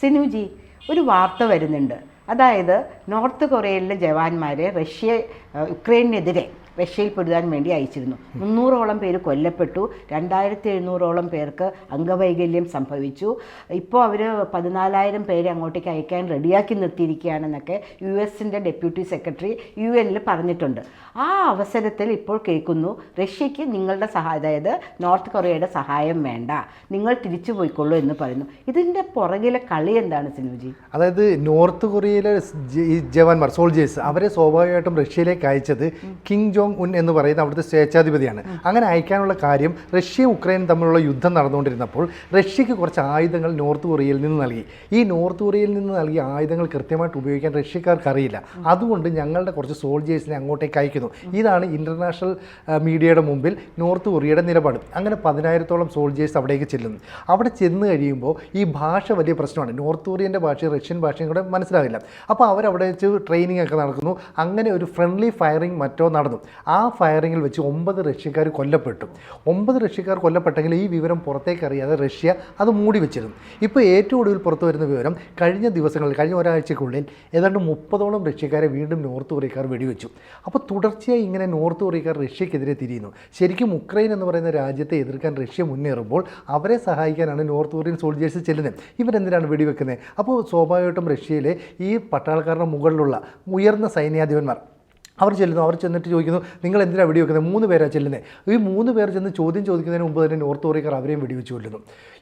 സിനുജി, ഒരു വാർത്ത വരുന്നുണ്ട്. അതായത് നോർത്ത് കൊറിയയിലെ ജവാന്മാരെ യുക്രൈനെതിരെ റഷ്യയിൽ പൊരുതാൻ വേണ്ടി അയച്ചിരുന്നു. 300ഓളം പേര് കൊല്ലപ്പെട്ടു, 2700ഓളം പേർക്ക് അംഗവൈകല്യം സംഭവിച്ചു. ഇപ്പോൾ അവർ 14,000 പേരെ അങ്ങോട്ടേക്ക് അയക്കാൻ റെഡിയാക്കി നിർത്തിയിരിക്കുകയാണെന്നൊക്കെ US ഡെപ്യൂട്ടി സെക്രട്ടറി UN പറഞ്ഞിട്ടുണ്ട്. ആ അവസരത്തിൽ ഇപ്പോൾ കേൾക്കുന്നു, റഷ്യയ്ക്ക് നിങ്ങളുടെ അതായത് നോർത്ത് കൊറിയയുടെ സഹായം വേണ്ട, നിങ്ങൾ തിരിച്ചു പോയിക്കൊള്ളൂ എന്ന് പറയുന്നു. ഇതിൻ്റെ പുറകിലെ കളി എന്താണ് സിനുജി? അതായത് നോർത്ത് കൊറിയയിലെ ജവാന്മാർ, സോൾജേഴ്സ്, അവരെ സ്വാഭാവികമായിട്ടും റഷ്യയിലേക്ക് അയച്ചത് കിം ജോങ് ഉൻ എന്ന് പറയുന്ന അവിടുത്തെ സ്വേച്ഛാധിപതിയാണ്. അങ്ങനെ അയക്കാനുള്ള കാര്യം, റഷ്യയും ഉക്രൈനും തമ്മിലുള്ള യുദ്ധം നടന്നുകൊണ്ടിരുന്നപ്പോൾ റഷ്യക്ക് കുറച്ച് ആയുധങ്ങൾ നോർത്ത് കൊറിയയിൽ നിന്ന് നൽകി. ഈ നോർത്ത് കൊറിയയിൽ നിന്ന് നൽകിയ ആയുധങ്ങൾ കൃത്യമായിട്ട് ഉപയോഗിക്കാൻ റഷ്യക്കാർക്ക് അറിയില്ല. അതുകൊണ്ട് ഞങ്ങളുടെ കുറച്ച് സോൾജേഴ്സിനെ അങ്ങോട്ടേക്ക് അയക്കുന്നു. ഇതാണ് ഇൻ്റർനാഷണൽ മീഡിയയുടെ മുമ്പിൽ നോർത്ത് കൊറിയയുടെ നിലപാട്. അങ്ങനെ 10,000ഓളം സോൾജേഴ്സ് അവിടേക്ക് ചെല്ലുന്നു. അവിടെ ചെന്ന് കഴിയുമ്പോൾ ഈ ഭാഷ വലിയ പ്രശ്നമാണ്. നോർത്ത് കൊറിയൻ്റെ ഭാഷയും റഷ്യൻ ഭാഷയും കൂടെ മനസ്സിലാകില്ല. അപ്പോൾ അവരവിടെ വെച്ച് ട്രെയിനിങ് ഒക്കെ നടക്കുന്നു. അങ്ങനെ ഒരു ഫ്രണ്ട്ലി ഫയറിംഗ് മറ്റോ നടന്നു. ആ ഫയറിങ്ങിൽ വെച്ച് 9 റഷ്യക്കാർ കൊല്ലപ്പെട്ടു. 9 റഷ്യക്കാർ കൊല്ലപ്പെട്ടെങ്കിൽ ഈ വിവരം പുറത്തേക്ക് അറിയാതെ റഷ്യ അത് മൂടി വെച്ചിരുന്നു. ഇപ്പോൾ ഏറ്റവും ഒടുവിൽ പുറത്തു വരുന്ന വിവരം, കഴിഞ്ഞ ഒരാഴ്ചക്കുള്ളിൽ ഏതാണ്ട് 30ഓളം റഷ്യക്കാരെ വീണ്ടും നോർത്ത് കൊറിയക്കാർ വെടിവെച്ചു. അപ്പോൾ തുടർച്ചയായി ഇങ്ങനെ നോർത്ത് കൊറിയക്കാർ റഷ്യക്കെതിരെ തിരിയുന്നു. ശരിക്കും ഉക്രൈൻ എന്ന് പറയുന്ന രാജ്യത്തെ എതിർക്കാൻ റഷ്യ മുന്നേറുമ്പോൾ അവരെ സഹായിക്കാനാണ് നോർത്ത് കൊറിയൻ സോൾജേഴ്സ് ചെല്ലുന്നത്. ഇവരെന്തിനാണ് വെടിവെക്കുന്നത്? അപ്പോൾ സ്വാഭാവികമായിട്ടും റഷ്യയിലെ ഈ പട്ടാളക്കാരുടെ മുകളിലുള്ള ഉയർന്ന സൈന്യാധിപന്മാർ അവർ ചെന്നിട്ട് ചോദിക്കുന്നു, നിങ്ങൾ എന്തിനാണ് വെടിവെക്കുന്നത്? 3 പേരാണ് ചെല്ലുന്നത്. ഈ 3 പേർ ചെന്ന് ചോദ്യം ചോദിക്കുന്നതിന് മുമ്പ് തന്നെ നോർത്ത് കൊറിയക്കാർ അവരെയും വെടിവെച്ച് കൊല്ലുന്നു.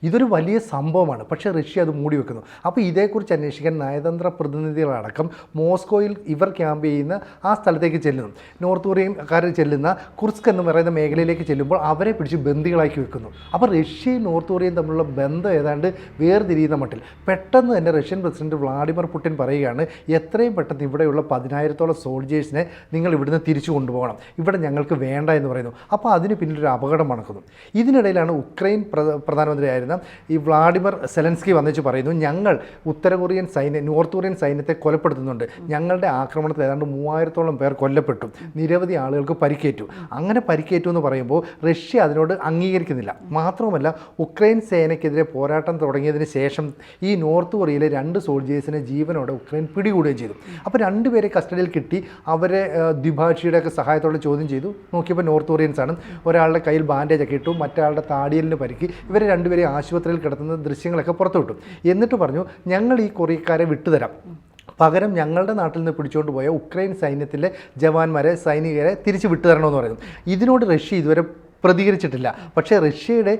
ഇതൊരു വലിയ സംഭവമാണ്. പക്ഷേ റഷ്യ അത് മൂടി വെക്കുന്നു. അപ്പോൾ ഇതേക്കുറിച്ച് അന്വേഷിക്കാൻ നയതന്ത്ര പ്രതിനിധികളടക്കം മോസ്കോയിൽ ഇവർ ക്യാമ്പ് ചെയ്യുന്ന ആ സ്ഥലത്തേക്ക് ചെല്ലുന്നു. നോർത്ത് കൊറിയക്കാർ ചെല്ലുന്ന കുർസ്ക് എന്ന് പറയുന്ന മേഖലയിലേക്ക് ചെല്ലുമ്പോൾ അവരെ പിടിച്ച് ബന്ദികളാക്കി വെക്കുന്നു. അപ്പോൾ റഷ്യയും നോർത്ത് കൊറിയയും തമ്മിലുള്ള ബന്ധം ഏതാണ്ട് വേർതിരിയുന്ന മട്ടിൽ പെട്ടെന്ന് തന്നെ റഷ്യൻ പ്രസിഡന്റ് വ്ളാഡിമിർ പുടിൻ പറയുകയാണ്, എത്രയും പെട്ടെന്ന് ഇവിടെയുള്ള 10,000ഓളം സോൾജേഴ്സിനെ നിങ്ങൾ ഇവിടുന്ന് തിരിച്ചു കൊണ്ടുപോകണം, ഇവിടെ ഞങ്ങൾക്ക് വേണ്ട എന്ന് പറയുന്നു. അപ്പോൾ അതിന് പിന്നിലൊരു അപകടം നടക്കുന്നു. ഇതിനിടയിലാണ് ഉക്രൈൻ പ്രധാനമന്ത്രിയായിരുന്ന ഈ വ്ളാഡിമിർ സെലൻസ്കി വന്നിച്ച് പറയുന്നു, ഞങ്ങൾ നോർത്ത് കൊറിയൻ സൈന്യത്തെ കൊലപ്പെടുത്തുന്നുണ്ട്, ഞങ്ങളുടെ ആക്രമണത്തിൽ ഏതാണ്ട് 3000ഓളം പേർ കൊല്ലപ്പെട്ടു, നിരവധി ആളുകൾക്ക് പരിക്കേറ്റു. അങ്ങനെ പരിക്കേറ്റു എന്ന് പറയുമ്പോൾ റഷ്യ അതിനോട് അംഗീകരിക്കുന്നില്ല. മാത്രവുമല്ല, ഉക്രൈൻ സേനയ്ക്കെതിരെ പോരാട്ടം തുടങ്ങിയതിന് ശേഷം ഈ നോർത്ത് കൊറിയയിലെ 2 സോൾജേഴ്സിനെ ജീവനോടെ ഉക്രൈൻ പിടികൂടുകയും ചെയ്തു. അപ്പോൾ 2 പേരെ കസ്റ്റഡിയിൽ കിട്ടി. അവരെ ദ്വിഭാഷിയുടെയൊക്കെ സഹായത്തോടെ ചോദ്യം ചെയ്തു. നോക്കിയപ്പോൾ നോർത്ത് കൊറിയൻസാണ്. ഒരാളുടെ കയ്യിൽ ബാൻഡേജ് ഒക്കെ ഇട്ടു, മറ്റൊരാളുടെ താടിയലിന് പരിക്ക്. ഇവരെ 2 പേരെ ആശുപത്രിയിൽ കിടത്തുന്ന ദൃശ്യങ്ങളൊക്കെ പുറത്തു വിട്ടു. എന്നിട്ട് പറഞ്ഞു, ഞങ്ങൾ ഈ കൊറിയക്കാരെ വിട്ടുതരാം, പകരം ഞങ്ങളുടെ നാട്ടിൽ നിന്ന് പിടിച്ചുകൊണ്ട് പോയ ഉക്രൈൻ സൈന്യത്തിലെ സൈനികരെ തിരിച്ച് വിട്ടുതരണമെന്ന് പറയുന്നു. ഇതിനോട് റഷ്യ ഇതുവരെ പ്രതികരിച്ചിട്ടില്ല. പക്ഷേ റഷ്യയുടെ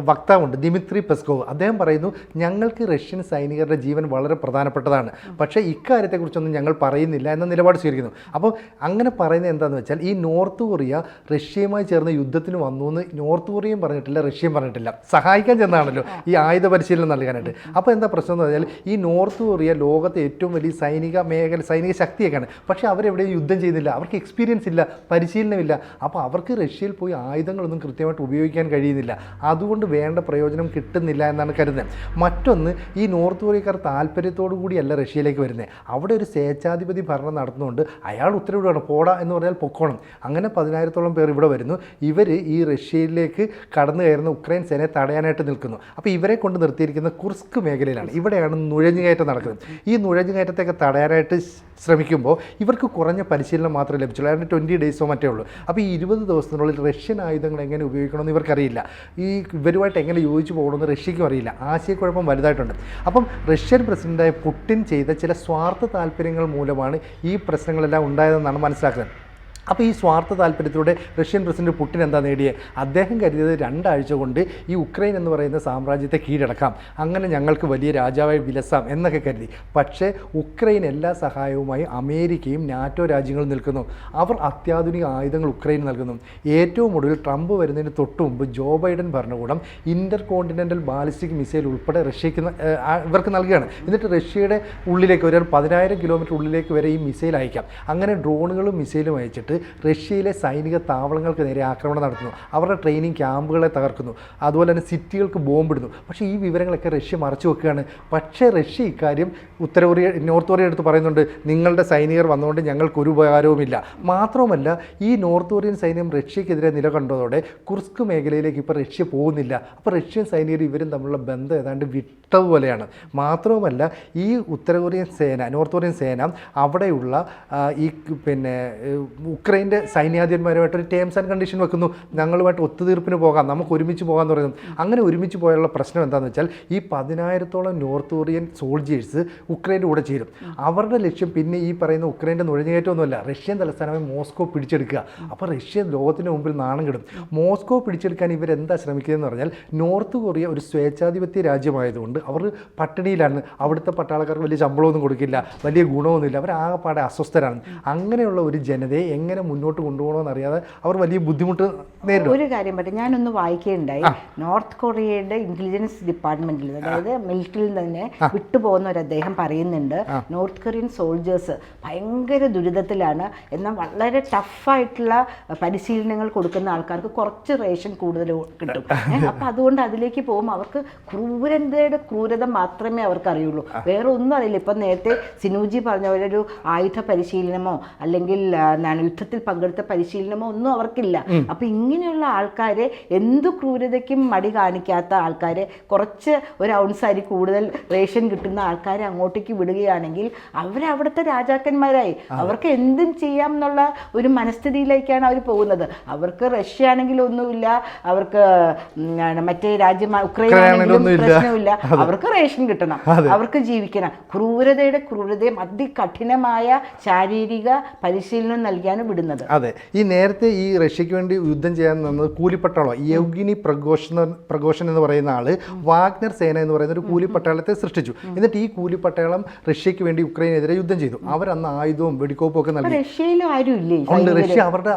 വക്താവുണ്ട് ദിമിത്രി പെസ്കോവ്, അദ്ദേഹം പറയുന്നു, ഞങ്ങൾക്ക് റഷ്യൻ സൈനികരുടെ ജീവൻ വളരെ പ്രധാനപ്പെട്ടതാണ്, പക്ഷേ ഇക്കാര്യത്തെക്കുറിച്ചൊന്നും ഞങ്ങൾ പറയുന്നില്ല എന്ന നിലപാട് സ്വീകരിക്കുന്നു. അപ്പോൾ അങ്ങനെ പറയുന്നത് എന്താണെന്ന് വെച്ചാൽ, ഈ നോർത്ത് കൊറിയ റഷ്യയുമായി ചേർന്ന് യുദ്ധത്തിന് വന്നു എന്ന് നോർത്ത് കൊറിയയും പറഞ്ഞിട്ടില്ല, റഷ്യയും പറഞ്ഞിട്ടില്ല. സഹായിക്കാൻ ചെന്നാണല്ലോ ഈ ആയുധ പരിശീലനം നൽകാനായിട്ട്. അപ്പോൾ എന്താ പ്രശ്നം എന്ന് പറഞ്ഞാൽ, ഈ നോർത്ത് കൊറിയ ലോകത്തെ ഏറ്റവും വലിയ സൈനിക ശക്തിയൊക്കെയാണ്. പക്ഷേ അവരെവിടെയും യുദ്ധം ചെയ്യുന്നില്ല, അവർക്ക് എക്സ്പീരിയൻസ് ഇല്ല, പരിശീലനമില്ല. അപ്പോൾ അവർക്ക് റഷ്യയിൽ പോയി ആയുധങ്ങളൊന്നും കൃത്യമായിട്ട് ഉപയോഗിക്കാൻ കഴിയുന്നില്ല. അതുകൊണ്ട് വേണ്ട പ്രയോജനം കിട്ടുന്നില്ല എന്നാണ് കരുതുന്നത്. മറ്റൊന്ന്, ഈ നോർത്ത് കൊറിയക്കാർ താല്പര്യത്തോടു കൂടിയല്ല റഷ്യയിലേക്ക് വരുന്നത്. അവിടെ ഒരു സ്വേച്ഛാധിപതി ഭരണം നടത്തുന്നുണ്ട്, അയാൾ ഉത്തരവിടുകയാണ്, പോടാ എന്ന് പറഞ്ഞാൽ പൊക്കോണം. അങ്ങനെ 10,000ഓളം പേർ ഇവിടെ വരുന്നു. ഇവർ ഈ റഷ്യയിലേക്ക് കടന്നു കയറുന്ന ഉക്രൈൻ സേനയെ തടയാനായിട്ട് നിൽക്കുന്നു. അപ്പോൾ ഇവരെ കൊണ്ട് നിർത്തിയിരിക്കുന്ന കുർസ്ക് മേഖലയിലാണ്. ഇവിടെയാണ് നുഴഞ്ഞുകയറ്റം നടക്കുന്നത്. ഈ നുഴഞ്ഞുകയറ്റത്തൊക്കെ തടയാനായിട്ട് ശ്രമിക്കുമ്പോൾ ഇവർക്ക് കുറഞ്ഞ പരിശീലനം മാത്രമേ ലഭിച്ചുള്ളൂ. അതായത് 20 ഡേയ്സോ മറ്റേ ഉള്ളൂ. അപ്പോൾ ഈ 20 ദിവസത്തിനുള്ളിൽ റഷ്യൻ ആയുധങ്ങൾ എങ്ങനെ ഉപയോഗിക്കണമെന്ന് ഇവർക്കറിയില്ല. ഇവരുമായിട്ട് എങ്ങനെ യോജിച്ച് പോകണമെന്ന് റഷ്യയ്ക്കും അറിയില്ല. ആശയക്കുഴപ്പം വലുതായിട്ടുണ്ട്. അപ്പം റഷ്യൻ പ്രസിഡന്റായ പുടിൻ ചെയ്ത ചില സ്വാർത്ഥ താല്പര്യങ്ങൾ മൂലമാണ് ഈ പ്രശ്നങ്ങളെല്ലാം ഉണ്ടായതെന്നാണ് മനസ്സിലാക്കുന്നത്. അപ്പോൾ ഈ സ്വാർത്ഥ താല്പര്യത്തിലൂടെ റഷ്യൻ പ്രസിഡന്റ് പുടിൻ എന്താ നേടിയത്? അദ്ദേഹം കരുതിയത് 2 ആഴ്ച കൊണ്ട് ഈ ഉക്രൈൻ എന്ന് പറയുന്ന സാമ്രാജ്യത്തെ കീഴടക്കാം, അങ്ങനെ ഞങ്ങൾക്ക് വലിയ രാജാവായി വിലസാം എന്നൊക്കെ കരുതി. പക്ഷേ ഉക്രൈൻ എല്ലാ സഹായവുമായി അമേരിക്കയും നാറ്റോ രാജ്യങ്ങളും നിൽക്കുന്നു. അവർ അത്യാധുനിക ആയുധങ്ങൾ ഉക്രൈന് നൽകുന്നു. ഏറ്റവും ഒടുവിൽ ട്രംപ് വരുന്നതിന് തൊട്ട് മുമ്പ് ജോ ബൈഡൻ ഭരണകൂടം ഇൻ്റർ കോണ്ടിനെൻ്റൽ ബാലിസ്റ്റിക് മിസൈൽ ഉൾപ്പെടെ ഇവർക്ക് നൽകുകയാണ്. എന്നിട്ട് റഷ്യയുടെ ഉള്ളിലേക്ക് ഒരു 10,000 കിലോമീറ്റർ ഉള്ളിലേക്ക് വരെ ഈ മിസൈൽ അയക്കാം. അങ്ങനെ ഡ്രോണുകളും മിസൈലും അയച്ചിട്ട് വന്നിട്ട് റഷ്യയിലെ സൈനിക താവളങ്ങൾക്ക് നേരെ ആക്രമണം നടത്തുന്നു, അവരുടെ ട്രെയിനിങ് ക്യാമ്പുകളെ തകർക്കുന്നു, അതുപോലെ തന്നെ സിറ്റികൾക്ക് ബോംബിടുന്നു. പക്ഷേ ഈ വിവരങ്ങളൊക്കെ റഷ്യ മറച്ചു വെക്കുകയാണ്. പക്ഷേ റഷ്യ ഇക്കാര്യം നോർത്ത് കൊറിയ എടുത്ത് പറയുന്നുണ്ട്, നിങ്ങളുടെ സൈനികർ വന്നുകൊണ്ട് ഞങ്ങൾക്കൊരു ഉപകാരവുമില്ല. മാത്രവുമല്ല, ഈ നോർത്ത് കൊറിയൻ സൈന്യം റഷ്യക്കെതിരെ നിലകൊണ്ടതോടെ കുർസ്ക് മേഖലയിലേക്ക് ഇപ്പോൾ റഷ്യ പോകുന്നില്ല. അപ്പോൾ റഷ്യൻ സൈനികർ ഇവരും തമ്മിലുള്ള ബന്ധം ഏതാണ്ട് വിട്ടതുപോലെയാണ്. മാത്രവുമല്ല, ഈ നോർത്ത് കൊറിയൻ സേന അവിടെയുള്ള ഈ ഉക്രൈൻ്റെ സൈന്യാധിപന്മാരുമായിട്ടൊരു ടേംസ് ആൻഡ് കണ്ടീഷൻ വെക്കുന്നു, ഞങ്ങളുമായിട്ട് ഒത്തുതീർപ്പിന് പോകാം, നമുക്ക് ഒരുമിച്ച് പോകാമെന്ന് പറയുന്നു. അങ്ങനെ ഒരുമിച്ച് പോയുള്ള പ്രശ്നം എന്താണെന്ന് വെച്ചാൽ ഈ 10,000-ഓളം നോർത്ത് കൊറിയൻ സോൾജേഴ്സ് ഉക്രൈൻ്റെ കൂടെ ചേരും. അവരുടെ ലക്ഷ്യം പിന്നെ ഈ പറയുന്ന ഉക്രൈൻ്റെ നുഴഞ്ഞുകയറ്റമൊന്നുമല്ല, റഷ്യൻ തലസ്ഥാനമായ മോസ്കോ പിടിച്ചെടുക്കുക. അപ്പോൾ റഷ്യ ലോകത്തിന് മുമ്പിൽ നാണം കെടും. മോസ്കോ പിടിച്ചെടുക്കാൻ ഇവരെന്താ ശ്രമിക്കുന്നതെന്ന് പറഞ്ഞാൽ, നോർത്ത് കൊറിയ ഒരു സ്വേച്ഛാധിപത്യ രാജ്യമായതുകൊണ്ട് അവർ പട്ടിണിയിലാണ്. അവിടുത്തെ പട്ടാളക്കാർക്ക് വലിയ ശമ്പളമൊന്നും കൊടുക്കില്ല, വലിയ ഗുണമൊന്നുമില്ല, അവരാകെപ്പാടെ അസ്വസ്ഥരാണ്. അങ്ങനെയുള്ള ഒരു ജനതയെ എങ്ങനെ മുന്നോട്ട് കൊണ്ടുപോകണമെന്ന് അറിയാതെ അവർ വലിയ ബുദ്ധിമുട്ട് നേരിടും. ഒരു കാര്യം പറ്റും, ഞാനൊന്ന് വായിക്കുകയുണ്ടായി, നോർത്ത് കൊറിയയുടെ ഇന്റലിജൻസ് ഡിപ്പാർട്ട്മെന്റിൽ, അതായത് മിലിറ്ററിയിൽ തന്നെ വിട്ടുപോകുന്ന ഒരു അദ്ദേഹം പറയുന്നുണ്ട്, നോർത്ത് കൊറിയൻ സോൾജേഴ്സ് ഭയങ്കര ദുരിതത്തിലാണ്, എന്നാൽ വളരെ ടഫായിട്ടുള്ള പരിശീലനങ്ങൾ കൊടുക്കുന്ന ആൾക്കാർക്ക് കുറച്ച് റേഷൻ കൂടുതൽ കിട്ടും. അപ്പം അതുകൊണ്ട് അതിലേക്ക് പോകുമ്പോൾ അവർക്ക് ക്രൂരതയുടെ ക്രൂരത മാത്രമേ അവർക്ക് അറിയുള്ളൂ, വേറെ ഒന്നും അറിയില്ല. ഇപ്പം നേരത്തെ സിനൂജി പറഞ്ഞ പോലെ ഒരു ആയുധ പരിശീലനമോ അല്ലെങ്കിൽ യുദ്ധത്തിൽ പങ്കെടുത്ത പരിശീലനമോ ഒന്നും അവർക്കില്ല. അപ്പം ഇങ്ങനെയുള്ള ആൾക്കാരെ, എന്തു ക്രൂരതയ്ക്കും മടി കാണിക്കാത്ത ആൾക്കാരെ, കുറച്ച് ഒരു ഔൺസ് അരി കൂടുതൽ റേഷൻ കിട്ടുന്ന ആൾക്കാരെ അങ്ങോട്ടേക്ക് വിടുകയാണെങ്കിൽ അവരവിടുത്തെ രാജാക്കന്മാരായി, അവർക്ക് എന്തും ചെയ്യാം എന്നുള്ള ഒരു മനസ്ഥിതിയിലേക്കാണ് അവർ പോകുന്നത്. അവർക്ക് റഷ്യ ആണെങ്കിൽ ഒന്നുമില്ല, അവർക്ക് മറ്റേ രാജ്യമായ ഉക്രൈൻ ആണെങ്കിലും പ്രശ്നമില്ല, അവർക്ക് റേഷൻ കിട്ടണം, അവർക്ക് ജീവിക്കണം. ക്രൂരതയുടെ ക്രൂരതയും അതികഠിനമായ ശാരീരിക പരിശീലനം നൽകിയാണ് വിടുന്നത്. അതെ, ഈ നേരത്തെ ഈ റഷ്യക്ക് വേണ്ടി യുദ്ധം ചെയ്യാൻ നിന്നത് കൂലിപ്പട്ടാളം, യൗഗിനി പ്രഗോഷൻ എന്ന് പറയുന്ന ആള് വാഗ്നർ സേന എന്ന് പറയുന്ന ഒരു കൂലിപ്പട്ടാളത്തെ സൃഷ്ടിച്ചു. എന്നിട്ട് ഈ കൂലിപ്പട്ടാളം റഷ്യക്ക് വേണ്ടി യുക്രൈനെതിരെ യുദ്ധം ചെയ്തു. അവരന്ന് ആയുധവും വെടിക്കോപ്പും ഒക്കെ നൽകി. റഷ്യയിലും ആരും ഇല്ലേ? റഷ്യ അവരുടെ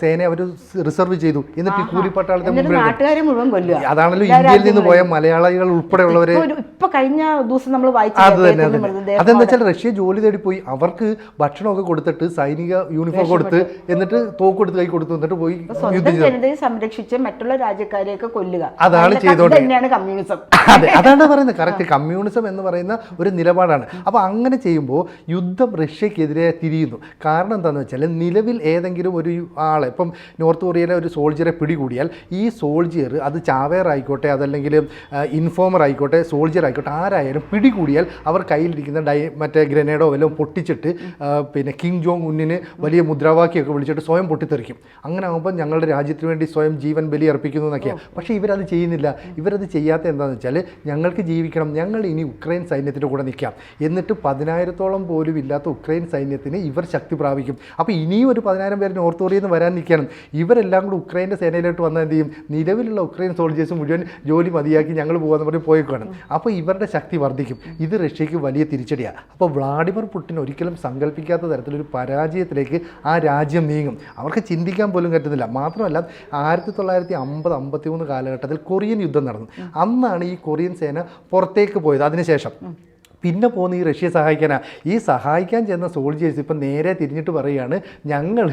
സേനയെ അവർ റിസർവ് ചെയ്തു. എന്നിട്ട് ഈ കൂലിപ്പട്ടാളത്തെ നാട്ടുകാരെ മുഴുവൻ കൊല്ലുക. അതാണല്ലോ ഇന്ത്യയിൽ നിന്ന് പോയ മലയാളികൾ ഉൾപ്പെടെയുള്ളവരെ ഇപ്പൊ കഴിഞ്ഞ ദിവസം നമ്മൾ വായിച്ചു. അതെന്താ വെച്ചാൽ റഷ്യ ജോലി തേടി പോയി, അവർക്ക് ഭക്ഷണമൊക്കെ കൊടുത്തിട്ട് സൈനിക യൂണിഫോം കൊടുത്ത് എന്നിട്ട് തോക്കെടുത്ത് കൈ കൊടുത്തു, എന്നിട്ട് പോയി ജനതയെ സംരക്ഷിച്ച് മറ്റുള്ള രാജ്യക്കാരെയൊക്കെ കൊല്ലുക. അതാണ് ചെയ്തോണ്ടിരുന്നത്. കമ്മ്യൂണിസം. അതെ, അതാണ് പറയുന്നത്. കറക്റ്റ്, കമ്മ്യൂണിസം എന്ന് പറയുന്ന ഒരു നിലപാടാണ്. അപ്പോൾ അങ്ങനെ ചെയ്യുമ്പോൾ യുദ്ധം റഷ്യക്കെതിരെ തിരിയുന്നു. കാരണം എന്താണെന്ന് വെച്ചാൽ, നിലവിൽ ഏതെങ്കിലും ഒരു ആളെ, ഇപ്പം നോർത്ത് കൊറിയയിലെ ഒരു സോൾജിയറെ പിടികൂടിയാൽ ഈ സോൾജിയർ, അത് ചാവേർ ആയിക്കോട്ടെ, അതല്ലെങ്കിൽ ഇൻഫോമർ ആയിക്കോട്ടെ, സോൾജിയർ ആയിക്കോട്ടെ, ആരായാലും പിടികൂടിയാൽ അവർ കയ്യിലിരിക്കുന്ന മറ്റേ ഗ്രനേഡോ വല്ലതും പൊട്ടിച്ചിട്ട് കിങ് ജോങ് ഉന്നിന് വലിയ മുദ്രാവാക്യമൊക്കെ വിളിച്ചിട്ട് സ്വയം പൊട്ടിത്തെറിക്കും. അങ്ങനെ ആകുമ്പോൾ ഞങ്ങളുടെ രാജ്യത്തിന് വേണ്ടി സ്വയം ജീവൻ ബലി അർപ്പിക്കുന്നു എന്നൊക്കെയാണ്. പക്ഷേ ഇവരത് ചെയ്യുന്നില്ല. ഇവരത് ചെയ്യാത്ത എന്താണെന്ന് വെച്ചാൽ, ഞങ്ങൾക്ക് ജീവിക്കണം, ഞങ്ങൾ ഇനി ഉക്രൈൻ സൈന്യത്തിൻ്റെ കൂടെ നിൽക്കാം, എന്നിട്ട് 10,000-ഓളം പോലും ഇല്ലാത്ത ഉക്രൈൻ സൈന്യത്തിന് ഇവർ ശക്തി പ്രാപിക്കും. അപ്പോൾ ഇനിയും ഒരു 10,000 പേര് നോർത്ത് കൊറിയയിൽ നിന്ന് വരാൻ നിൽക്കണം. ഇവരെല്ലാം കൂടി ഉക്രൈൻ്റെ സേനയിലോട്ട് വന്നാൽ എന്ത് ചെയ്യും? നിലവിലുള്ള ഉക്രൈൻ സോൾജേഴ്സ് മുഴുവൻ ജോലി മതിയാക്കി ഞങ്ങൾ പോകാമെന്ന് പറഞ്ഞ് പോയിക്കാണ്. അപ്പോൾ ഇവരുടെ ശക്തി വർദ്ധിക്കും. ഇത് റഷ്യക്ക് വലിയ തിരിച്ചടിയാണ്. അപ്പോൾ വ്ളാഡിമിർ പുടിൻ ഒരിക്കലും സങ്കല്പിക്കാത്ത തരത്തിലൊരു പരാജയത്തിലേക്ക് ആ രാജ്യം നീങ്ങും. അവർക്ക് ചിന്തിക്കാൻ പോലും പറ്റുന്നില്ല. മാത്രമല്ല, 1950-53 കാലഘട്ടത്തിൽ കൊറിയൻ യുദ്ധം നടന്നു. അന്നാണ് ഈ കൊറിയൻ സേന പുറത്തേക്ക് പോയത്. അതിനുശേഷം പിന്നെ പോകുന്ന ഈ റഷ്യയെ സഹായിക്കാനാണ്. ഈ സഹായിക്കാൻ ചെന്ന സോൾജേഴ്സ് ഇപ്പം നേരെ തിരിഞ്ഞിട്ട് പറയുകയാണ്, ഞങ്ങൾ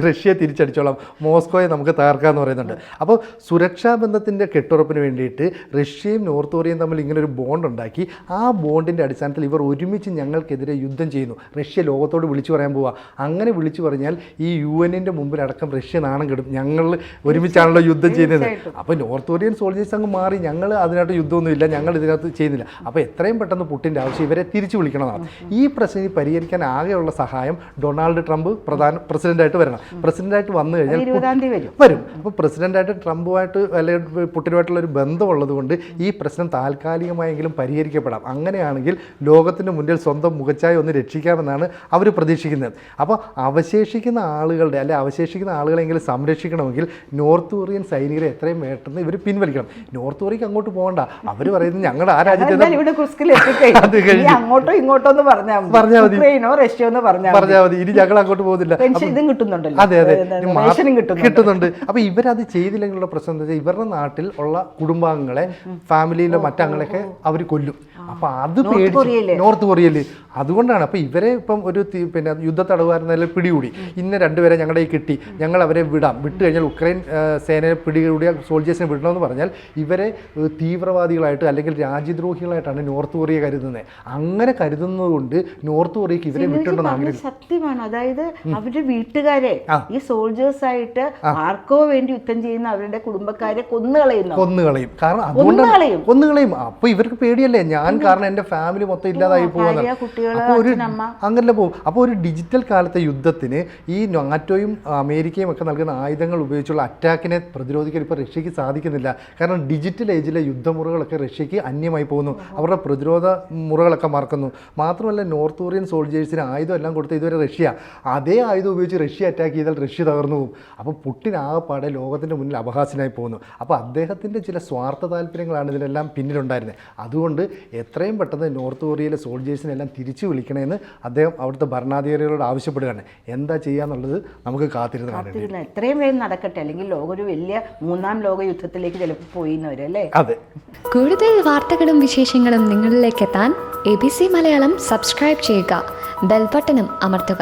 റഷ്യയെ തിരിച്ചടിച്ചോളാം, മോസ്കോയെ നമുക്ക് തകർക്കാമെന്ന് പറയുന്നുണ്ട്. അപ്പോൾ സുരക്ഷാ ബന്ധത്തിൻ്റെ കെട്ടുറപ്പിന് വേണ്ടിയിട്ട് റഷ്യയും നോർത്ത് കൊറിയയും തമ്മിൽ ഇങ്ങനെ ഒരു ബോണ്ട് ഉണ്ടാക്കി. ആ ബോണ്ടിൻ്റെ അടിസ്ഥാനത്തിൽ ഇവർ ഒരുമിച്ച് ഞങ്ങൾക്കെതിരെ യുദ്ധം ചെയ്യുന്നു. റഷ്യ ലോകത്തോട് വിളിച്ചു പറയാൻ പോവുക. അങ്ങനെ വിളിച്ചു പറഞ്ഞാൽ ഈ UN-ൻ്റെ മുമ്പിലടക്കം റഷ്യ നാണം കെടും, ഞങ്ങൾ ഒരുമിച്ചാണല്ലോ യുദ്ധം ചെയ്യുന്നത്. അപ്പോൾ നോർത്ത് കൊറിയൻ സോൾജേഴ്സ് അങ്ങ് മാറി, ഞങ്ങൾ അതിനകത്ത് യുദ്ധമൊന്നുമില്ല, ഞങ്ങൾ ഇതിനകത്ത് ചെയ്യുന്നില്ല. അപ്പോൾ എത്രയും പെട്ടെന്ന് പുടിൻ്റെ ആവശ്യം ഇവരെ തിരിച്ചു വിളിക്കണമെന്നാണ്. ഈ പ്രശ്നം പരിഹരിക്കാൻ ആകെയുള്ള സഹായം ഡൊണാൾഡ് ട്രംപ് പ്രസിഡന്റായിട്ട് വരണം. പ്രസിഡന്റായിട്ട് വന്നു കഴിഞ്ഞാൽ വരും. അപ്പോൾ പ്രസിഡന്റായിട്ട് ട്രംപുമായിട്ട് അല്ലെങ്കിൽ പുടിനുമായിട്ടുള്ള ഒരു ബന്ധമുള്ളത് കൊണ്ട് ഈ പ്രശ്നം താൽക്കാലികമായെങ്കിലും പരിഹരിക്കപ്പെടാം. അങ്ങനെയാണെങ്കിൽ ലോകത്തിന് മുന്നിൽ സ്വന്തം മുഖച്ഛായ ഒന്ന് രക്ഷിക്കാമെന്നാണ് അവർ പ്രതീക്ഷിക്കുന്നത്. അപ്പോൾ അവശേഷിക്കുന്ന ആളുകളെങ്കിലും സംരക്ഷിക്കണമെങ്കിൽ നോർത്ത് കൊറിയൻ സൈനികരെ എത്രയും വേണ്ടെന്ന് ഇവർ പിൻവലിക്കണം. നോർത്ത് കൊറിയക്ക് അങ്ങോട്ട് പോകണ്ട. അവർ പറയുന്നത് ഞങ്ങളുടെ ആ രാജ്യത്തെ അങ്ങോട്ടോ ഇങ്ങോട്ടോ എന്ന് പറഞ്ഞാൽ മതി, റഷ്യോ എന്ന് പറഞ്ഞാൽ മതി. ഇനി ഞങ്ങൾ അങ്ങോട്ട് പോകുന്നില്ല. ഇതും കിട്ടുന്നുണ്ടല്ലോ. അതെ, കിട്ടുന്നുണ്ട്. അപ്പൊ ഇവരത് ചെയ്തില്ലെങ്കിലുള്ള പ്രശ്നം എന്താ വെച്ചാൽ, ഇവരുടെ നാട്ടിൽ ഉള്ള കുടുംബാംഗങ്ങളെ, ഫാമിലിയിലെ മറ്റംഗങ്ങളെയൊക്കെ അവർ കൊല്ലും. അപ്പോൾ അത് പേടിച്ച് നോർത്ത് കൊറിയയിൽ അതുകൊണ്ടാണ്. അപ്പോൾ ഇവരെ ഇപ്പം ഒരു പിന്നെ യുദ്ധ തടവുകാരെന്നല്ല പിടികൂടി, ഇന്ന രണ്ടുപേരെ ഞങ്ങളുടെ ഈ കിട്ടി, ഞങ്ങൾ അവരെ വിട്ട് കഴിഞ്ഞാൽ ഉക്രൈൻ സേനയെ പിടികൂടിയ സോൾജേഴ്സിനെ വിടണമെന്ന് പറഞ്ഞാൽ ഇവരെ തീവ്രവാദികളായിട്ട് അല്ലെങ്കിൽ രാജ്യദ്രോഹികളായിട്ടാണ് നോർത്ത് കൊറിയ കരുതുന്നത്. അങ്ങനെ കരുതുന്നത് കൊണ്ട് നോർത്ത് കൊറിയക്ക് ഇവരെ വിട്ടുണ്ടെന്ന് ആഗ്രഹിക്കും. സത്യമാണ്. അതായത് അവരുടെ വീട്ടുകാരെ ഈ സോൾജേഴ്സ് ആയിട്ട് ആർക്കോ വേണ്ടി യുദ്ധം ചെയ്യുന്ന അവരുടെ കുടുംബക്കാരെ കൊന്നുകളയും. കാരണം അതുകൊണ്ടാണ് കൊന്നുകളയും. അപ്പൊ ഇവർക്ക് പേടിയല്ലേ, ഞാൻ കാരണം എന്റെ ഫാമിലി മൊത്തം ഇല്ലാതായി പോകുന്നത്, അങ്ങനെ പോകും. അപ്പോൾ ഒരു ഡിജിറ്റൽ കാലത്തെ യുദ്ധത്തിന് ഈ നാറ്റോയും അമേരിക്കയും ഒക്കെ നൽകുന്ന ആയുധങ്ങൾ ഉപയോഗിച്ചുള്ള അറ്റാക്കിനെ പ്രതിരോധിക്കാൻ ഇപ്പോൾ റഷ്യക്ക് സാധിക്കുന്നില്ല. കാരണം ഡിജിറ്റൽ ഏജിലെ യുദ്ധമുറകളൊക്കെ റഷ്യക്ക് അന്യമായി പോകുന്നു, അവരുടെ പ്രതിരോധ മുറകളൊക്കെ മറക്കുന്നു. മാത്രമല്ല നോർത്ത് കൊറിയൻ സോൾജേഴ്സിന് ആയുധം എല്ലാം കൊടുത്ത് ഇതുവരെ റഷ്യ അതേ ആയുധം ഉപയോഗിച്ച് റഷ്യ അറ്റാക്ക് ചെയ്താൽ റഷ്യ തകർന്നു പോകും. അപ്പോൾ പുടിൻ ആകെപ്പാടെ ലോകത്തിൻ്റെ മുന്നിൽ അപഹാസ്യനായി പോകുന്നു. അപ്പോൾ അദ്ദേഹത്തിൻ്റെ ചില സ്വാർത്ഥ താല്പര്യങ്ങളാണ് ഇതിനെല്ലാം പിന്നിലുണ്ടായിരുന്നത്. അതുകൊണ്ട് എത്രയും പെട്ടെന്ന് നോർത്ത് കൊറിയയിലെ സോൾജേഴ്സിനെല്ലാം തിരിച്ചു വിളിക്കണമെന്ന് അദ്ദേഹം അവിടുത്തെ ഭരണാധികാരികളോട് ആവശ്യപ്പെടുകയാണ്. എന്താ ചെയ്യാന്നുള്ളത് നമുക്ക് കാത്തിരുന്ന് എത്രയും വേഗം നടക്കട്ടെ, അല്ലെങ്കിൽ ലോകം ഒരു വലിയ 3ാം ലോക യുദ്ധത്തിലേക്ക് ചിലപ്പോൾ പോയിന്നവരല്ലേ. അതെ. കൂടുതൽ വാർത്തകളും വിശേഷങ്ങളും നിങ്ങളിലേക്ക് എത്താൻ ABC മലയാളം സബ്സ്ക്രൈബ് ചെയ്യുക, ബെൽബട്ടനും അമർത്തുക.